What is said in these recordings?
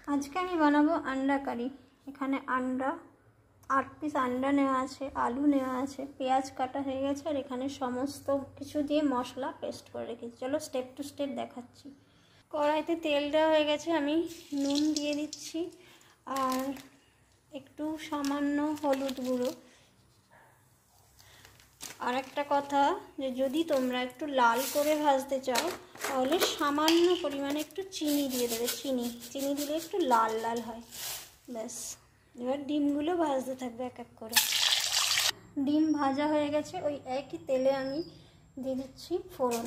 আজকে আমি বানাবো আন্ডা কারি। এখানে আন্ডা 8 পিস আন্ডা নেওয়া আছে, আলু নেওয়া আছে, পেঁয়াজ কাটা হয়ে গেছে, আর এখানে সমস্ত কিছু দিয়ে মশলা পেস্ট করে রেখেছি। চলো স্টেপ টু স্টেপ দেখাচ্ছি। কড়াইতে তেল দেওয়া হয়ে গেছে, আমি নুন দিয়ে দিচ্ছি আর একটু সামান্য হলুদ গুঁড়ো। আর একটা কথা, যে যদি তোমরা একটু লাল করে ভাজতে চাও তাহলে সামান্য পরিমাণে একটু চিনি দিয়ে দেবে। চিনি দিলে একটু লাল লাল হয়, ব্যাস। এবার ডিমগুলো ভাজতে থাকবে এক এক করে। ডিম ভাজা হয়ে গেছে, ওই একই তেলে আমি দিয়ে দিচ্ছি ফোড়ন,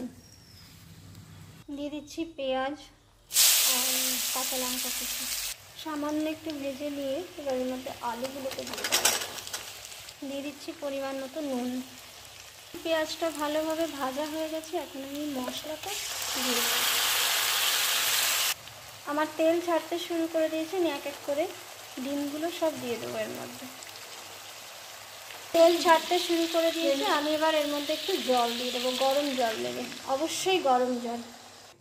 দিয়ে দিচ্ছি পেঁয়াজ আর কাঁচা লঙ্কা কুচি। সামান্য একটু ভেজে নিয়ে এবার এর মধ্যে আলুগুলোকে দিয়ে দিচ্ছি পরিমাণ মতো নুন। পেঁয়াজটা ভালোভাবে ভাজা হয়ে গেছে, এখন আমি মশলাটা দিয়ে দেবো। আমার তেল ছাড়তে শুরু করে দিয়েছি, আমি এক এক করে ডিমগুলো সব দিয়ে দেবো এর মধ্যে। তেল ছাড়তে শুরু করে দিয়েছি, আমি এবার এর মধ্যে একটু জল দিয়ে দেবো, গরম জল দেবে, অবশ্যই গরম জল।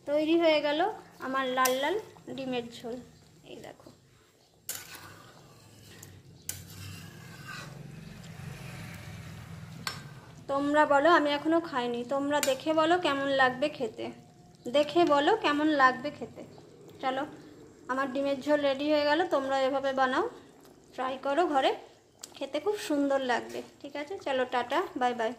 তৈরি হয়ে গেল আমার লাল লাল ডিমের ঝোল। এই দেখো, তোমরা বলো, আমি এখনো খাইনি, তোমরা দেখে বলো কেমন লাগবে খেতে, দেখে বলো কেমন লাগবে খেতে। চলো, আমার ডিমের ঝোল রেডি হয়ে গেল। তোমরা এভাবে বানাও, ট্রাই করো ঘরে, খেতে খুব সুন্দর লাগবে। ঠিক আছে, চলো টাটা, বাই বাই।